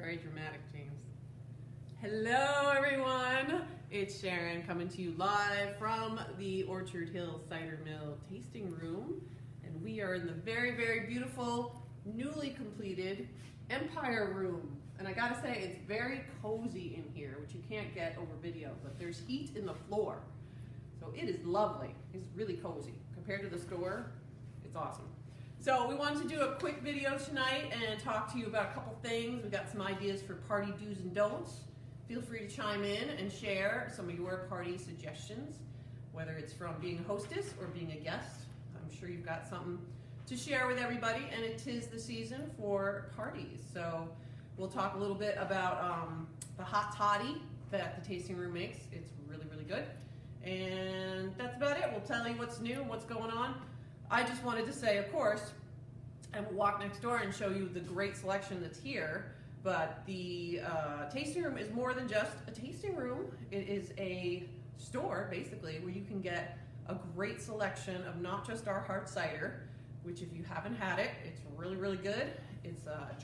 Very dramatic, James. Hello, everyone. It's Sharon coming to you live from the Orchard Hill Cider Mill tasting room. And we are in the very, very beautiful, newly completed Empire Room. And I gotta say, it's very cozy in here, which you can't get over video, but there's heat in the floor. So it is lovely. It's really cozy. Compared to the store, it's awesome. So we wanted to do a quick video tonight and talk to you about a couple things. We got some ideas for party do's and don'ts. Feel free to chime in and share some of your party suggestions, whether it's from being a hostess or being a guest. I'm sure you've got something to share with everybody, and it is the season for parties. So we'll talk a little bit about the hot toddy that the tasting room makes. It's really, really good. And that's about it. We'll tell you what's new and what's going on. I just wanted to say, of course, and we'll walk next door and show you the great selection that's here, but the tasting room is more than just a tasting room. It is a store, basically, where you can get a great selection of not just our hard cider, which if you haven't had it, it's really, really good. It's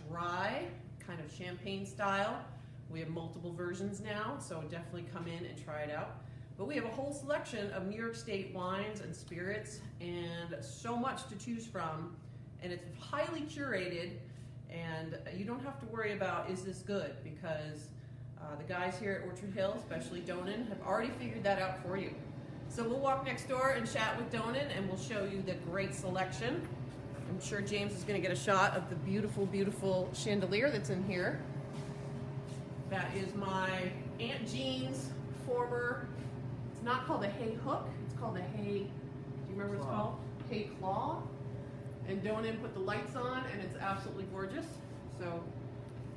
dry, kind of champagne style. We have multiple versions now, so definitely come in and try it out. But we have a whole selection of New York State wines and spirits and so much to choose from. And it's highly curated, and you don't have to worry about, is this good? Because the guys here at Orchard Hill, especially Donan, have already figured that out for you. So we'll walk next door and chat with Donan, and we'll show you the great selection. I'm sure James is going to get a shot of the beautiful, beautiful chandelier that's in here. That is my Aunt Jean's former, it's not called a hay hook, it's called a hay, do you remember what it's called? Hay claw. And Donan put the lights on, and it's absolutely gorgeous. So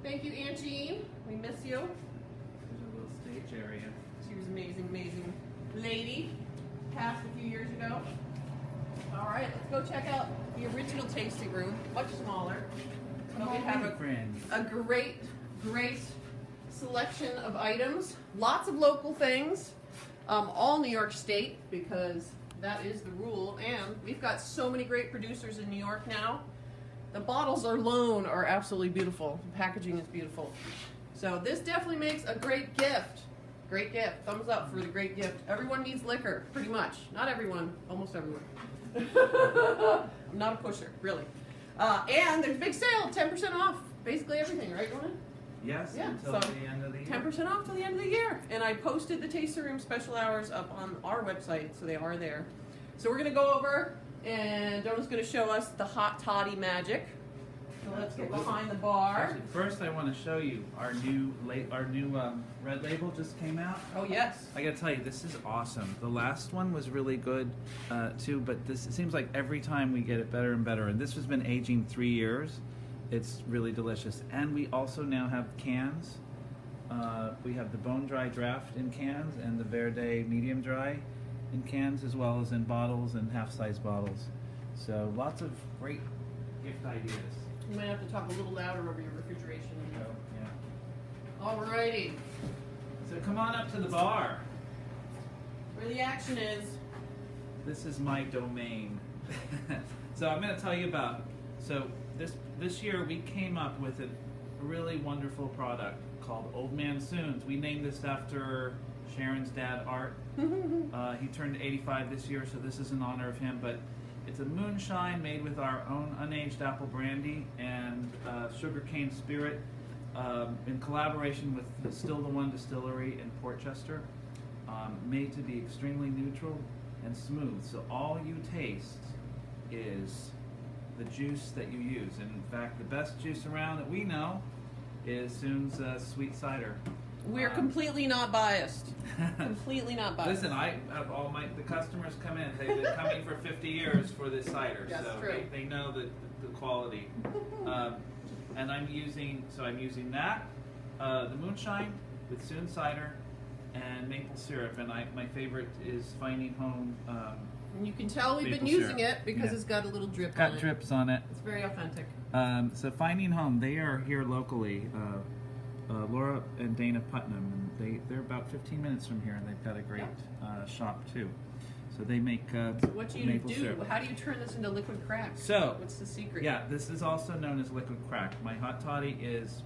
thank you, Aunt Jean. We miss you. There's a little stage area. She was an amazing, amazing lady. Passed a few years ago. All right, let's go check out the original tasting room, much smaller. But we have a great, great selection of items. Lots of local things, all New York State, because that is the rule. And we've got so many great producers in New York now. The bottles alone are absolutely beautiful. The packaging is beautiful. So this definitely makes a great gift. Great gift. Thumbs up for the great gift. Everyone needs liquor, pretty much. Not everyone, almost everyone. I'm not a pusher, really. And there's a big sale, 10% off, basically everything, right, Ronan? Yes, Yeah, until so the end of the year. 10% off till the end of the year. And I posted the tasting room special hours up on our website, so they are there. So we're going to go over, and Donna's going to show us the hot toddy magic. So let's get behind the bar. Actually, first I want to show you our new red label just came out. Oh, yes. I gotta tell you, this is awesome. The last one was really good too, but it seems like every time we get it better and better. And this has been aging 3 years. It's really delicious. And we also now have cans. We have the bone dry draft in cans and the Verde medium dry in cans, as well as in bottles and half-size bottles. So lots of great gift ideas. You might have to talk a little louder over your refrigeration. So, yeah. Alrighty. So come on up to the bar. Where the action is. This is my domain. So I'm going to tell you about, so this year we came up with a really wonderful product called Old Man Soon's. We named this after Sharon's dad, Art. He turned 85 this year, so this is in honor of him. But it's a moonshine made with our own unaged apple brandy and sugarcane spirit in collaboration with the Still the One Distillery in Portchester, made to be extremely neutral and smooth. So all you taste is the juice that you use. And in fact, the best juice around that we know is Soon's sweet cider. We're completely not biased. Completely not biased. Listen, I have the customers come in. They've been coming for 50 years for this cider, That's so true. they know the quality. And I'm using that, the moonshine with Soon cider and maple syrup. And my favorite is Finding Home. And you can tell we've been maple using syrup. it because Yeah. it's got a little drip Got on it. drips on it. It's very authentic. So Finding Home, they are here locally. Laura and Dana Putnam, and they're about 15 minutes from here, and they've got a great shop too. So they make What do you maple do? syrup. How do you turn this into liquid crack? So What's the secret? yeah, this is also known as liquid crack. My hot toddy is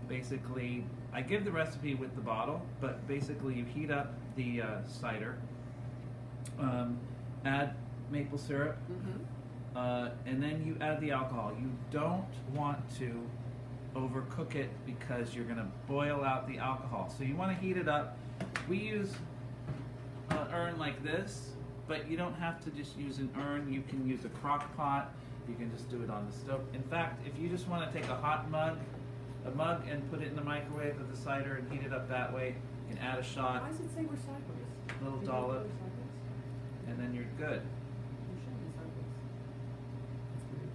Basically, I give the recipe with the bottle, but basically you heat up the cider, add maple syrup, and then you add the alcohol. You don't want to overcook it because you're going to boil out the alcohol. So you want to heat it up. We use an urn like this, but you don't have to just use an urn. You can use a crock pot. You can just do it on the stove. In fact, if you just want to take a hot mug, and put it in the microwave with the cider and heat it up that way, you can add a shot, Why does it say we're sideways? a little Did dollop, we go sideways? and then you're good. We should be sideways. That's weird.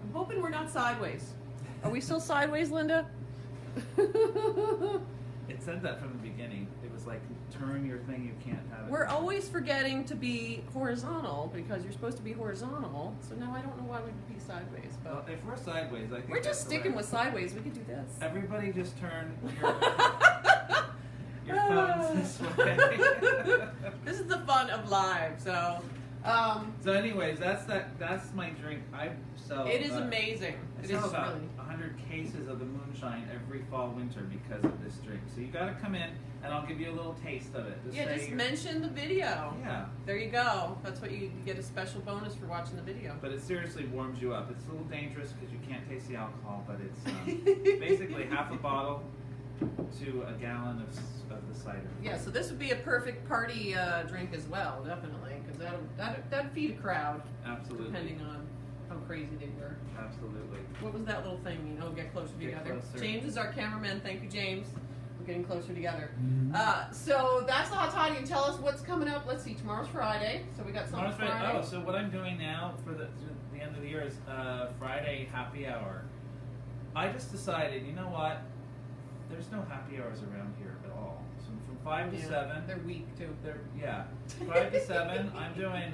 I'm hoping we're not sideways. Are we still sideways, Linda? It said that from the beginning. It was like, turn your thing, you can't have it. We're always forgetting to be horizontal because you're supposed to be horizontal. So now I don't know why we'd be sideways. But Well, if we're sideways, I think we're that's just sticking correct. with sideways. We could do this. Everybody just turn your phones this way. This is the fun of live. So, So anyways, that's my drink. I sell. it is amazing. I It sell is about really. 100 cases of the moonshine every fall, winter because of this drink. So you got to come in, and I'll give you a little taste of it. Yeah, just mention the video. Yeah, There you go. That's what you get a special bonus for watching the video. but it seriously warms you up. It's a little dangerous because you can't taste the alcohol, but it's basically half a bottle to a gallon of the cider. Yeah, so this would be a perfect party drink as well, definitely, because that'd feed a crowd, Absolutely. depending on how crazy they were. Absolutely. What was that little thing? Get closer Get together. closer. James is our cameraman. Thank you, James. We're getting closer together. So that's the hot toddy. And tell us what's coming up. Let's see. Tomorrow's Friday, so we got something Friday. Oh, so what I'm doing now for the end of the year is Friday happy hour. I just decided, you know what? There's no happy hours around here at all. So from 5 to 7. They're weak too. Yeah, 5 to 7. I'm doing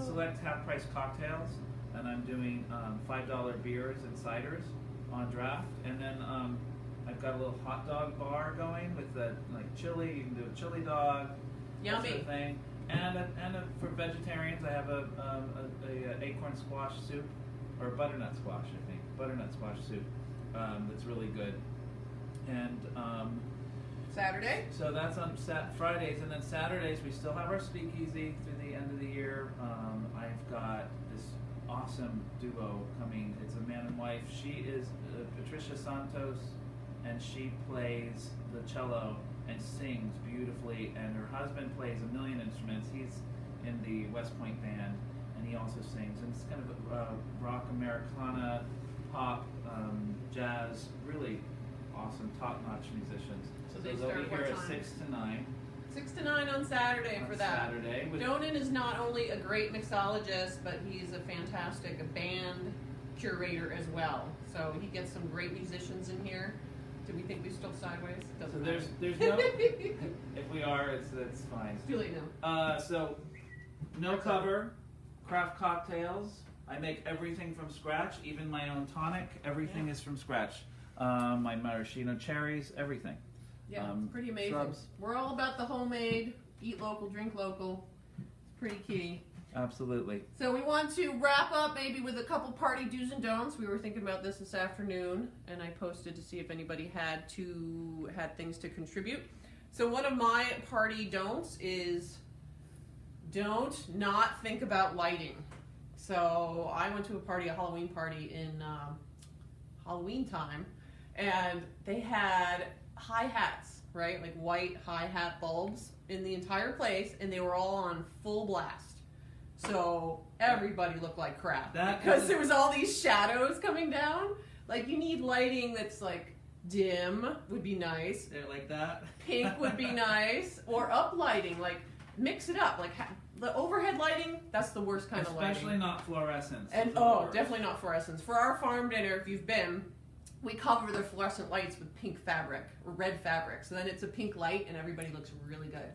select half price cocktails, and I'm doing $5 beers and ciders on draft, and then I've got a little hot dog bar going with the chili. You can do a chili dog, Yummy. that sort of thing. And for vegetarians, I have a acorn squash soup, or butternut squash, I think, butternut squash soup. That's really good. And Saturday. so that's on Fridays, and then Saturdays we still have our speakeasy through the end of the year. I've got this awesome duo coming. It's a man and wife. She is Patricia Santos, and she plays the cello and sings beautifully. And her husband plays a million instruments. He's in the West Point band, and he also sings. And it's kind of rock, Americana, pop, jazz, really awesome, top-notch musicians. So they they'll start be here what at time? 6 to 9 6 to 9 on Saturday on for that. Saturday. with- Donan is not only a great mixologist, but he's a fantastic band curator as well. So he gets some great musicians in here. Do we think we're still sideways? So Doesn't there's matter. no. If we are, it's fine. Too late now. So no cover, craft cocktails. I make everything from scratch, even my own tonic. Everything is from scratch. My maraschino cherries, everything. Yeah, it's pretty amazing. shrubs. We're all about the homemade, eat local, drink local. It's pretty key. Absolutely. So we want to wrap up maybe with a couple party do's and don'ts. We were thinking about this afternoon, and I posted to see if anybody had things to contribute. So one of my party don'ts is don't not think about lighting. So I went to a Halloween party in Halloween time, and they had hi-hats, right? Like white hi-hat bulbs in the entire place, and they were all on full blast. So everybody looked like crap because there was all these shadows coming down. Like you need lighting that's like dim would be nice. They're like that. Pink would be nice, or up lighting. Like mix it up. Like the overhead lighting, that's the worst kind of lighting. Especially not fluorescence. And definitely not fluorescence. For our farm dinner, if you've been, we cover the fluorescent lights with pink fabric or red fabric. So then it's a pink light, and everybody looks really good.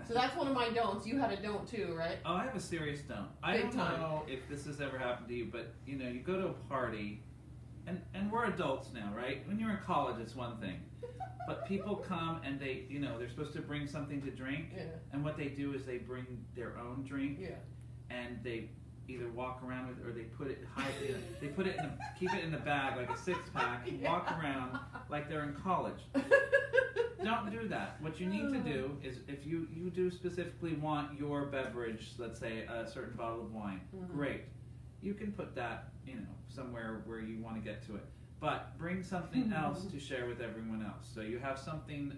So that's one of my don'ts. You had a don't too, right? Oh, I have a serious don't. I Big don't time. know if this has ever happened to you, but you know, you go to a party, and we're adults now, right? When you're in college, it's one thing, but people come and they, you know, they're supposed to bring something to drink, Yeah. and what they do is they bring their own drink, Yeah. and they either walk around with, or they put it they put it in keep it in the bag like a 6-pack, walk around like they're in college. Don't do that. What you need to do is, if you do specifically want your beverage, let's say a certain bottle of wine, great. You can put that, somewhere where you want to get to it. But bring something else to share with everyone else. So you have something,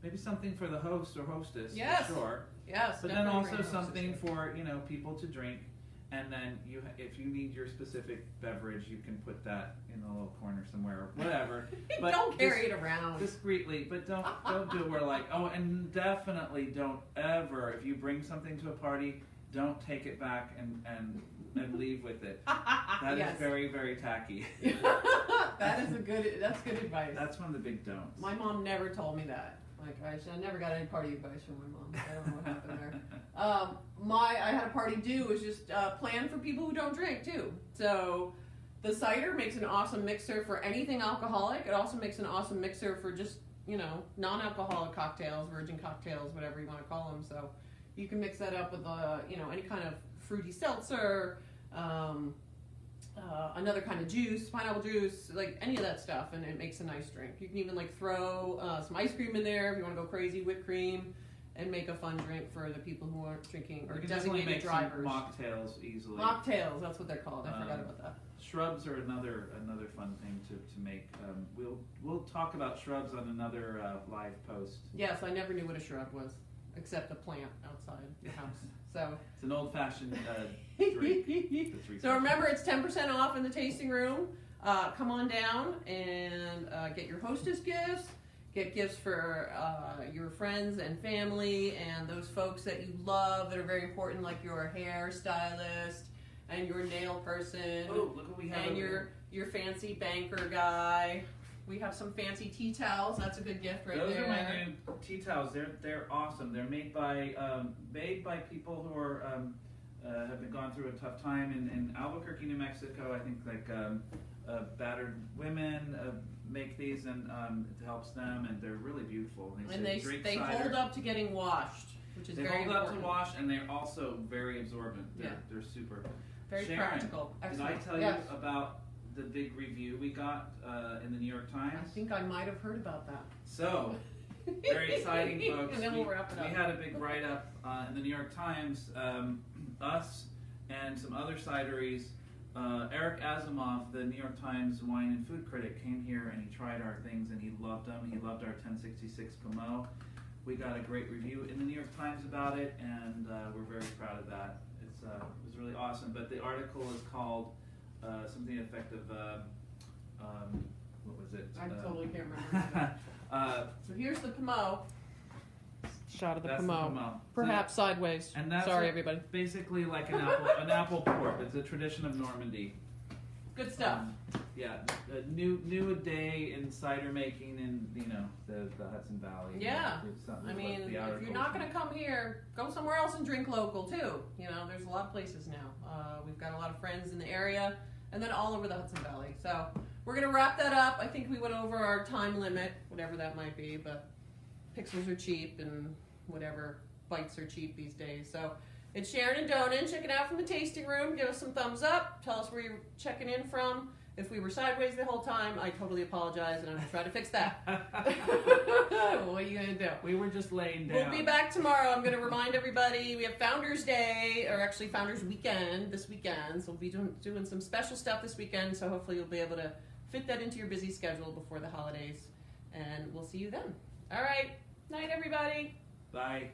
maybe something for the host or hostess, yes. for sure. Yes. But then also something for, people to drink. And then if you need your specific beverage, you can put that in a little corner somewhere or whatever. But don't carry it around discreetly. But don't do it where and definitely don't ever, if you bring something to a party, don't take it back and leave with it. That yes. is very, very tacky. That's good advice. That's one of the big don'ts. My mom never told me that. I never got any party advice from my mom. I don't know what happened there. I had a party do was just planned for people who don't drink too. So the cider makes an awesome mixer for anything alcoholic. It also makes an awesome mixer for just non-alcoholic cocktails, virgin cocktails, whatever you want to call them. So you can mix that up with any kind of fruity seltzer. Another kind of juice, pineapple juice, like any of that stuff, and it makes a nice drink. You can even throw some ice cream in there if you want to go crazy, whipped cream, and make a fun drink for the people who aren't drinking or designated make drivers. Some mocktails easily. Mocktails, that's what they're called. I forgot about that. Shrubs are another fun thing to make. We'll talk about shrubs on another live post. Yes, I never knew what a shrub was, except a plant outside the house. So it's an old-fashioned drink. So remember, it's 10% off in the tasting room. Come on down and get your hostess gifts. Get gifts for your friends and family and those folks that you love that are very important, like your hair stylist and your nail person. Oh, look what we have! And your fancy banker guy. We have some fancy tea towels. That's a good gift right there. Those are my new tea towels. They're awesome. They're made by people who are have been gone through a tough time in Albuquerque, New Mexico. I think battered women make these, and it helps them, and they're really beautiful. They hold up to getting washed, which is very important. They hold up to wash, and they're also very absorbent. They're super. Very Sharon, practical. Excellent. Did I tell you about the big review we got in the New York Times? I think I might have heard about that. So, very exciting, folks. And then we'll wrap it up. We had a big write-up in the New York Times. Us and some other cideries. Eric Asimov, the New York Times wine and food critic, came here and he tried our things and he loved them. He loved our 1066 Pommeau. We got a great review in the New York Times about it, and we're very proud of that. It was really awesome. But the article is called something to the effect of, what was it? I totally can't remember. So here's the Pommeau. Shot of the Pommeau. Perhaps sideways. And that's everybody. Basically like an apple port. It's a tradition of Normandy. Good stuff. A new day in cider making in the Hudson Valley. Yeah. If you're not going to come here, go somewhere else and drink local too. There's a lot of places now. We've got a lot of friends in the area, and then all over the Hudson Valley. So we're going to wrap that up. I think we went over our time limit, whatever that might be, but pixels are cheap and whatever bites are cheap these days. So it's Sharon and Donan. Check it out from the tasting room. Give us some thumbs up. Tell us where you're checking in from. If we were sideways the whole time, I totally apologize, and I'm going to try to fix that. What are you going to do? We were just laying down. We'll be back tomorrow. I'm going to remind everybody we have Founders Day, or actually Founders Weekend this weekend. So we'll be doing some special stuff this weekend, so hopefully you'll be able to fit that into your busy schedule before the holidays. And we'll see you then. All right. Night, everybody. Bye.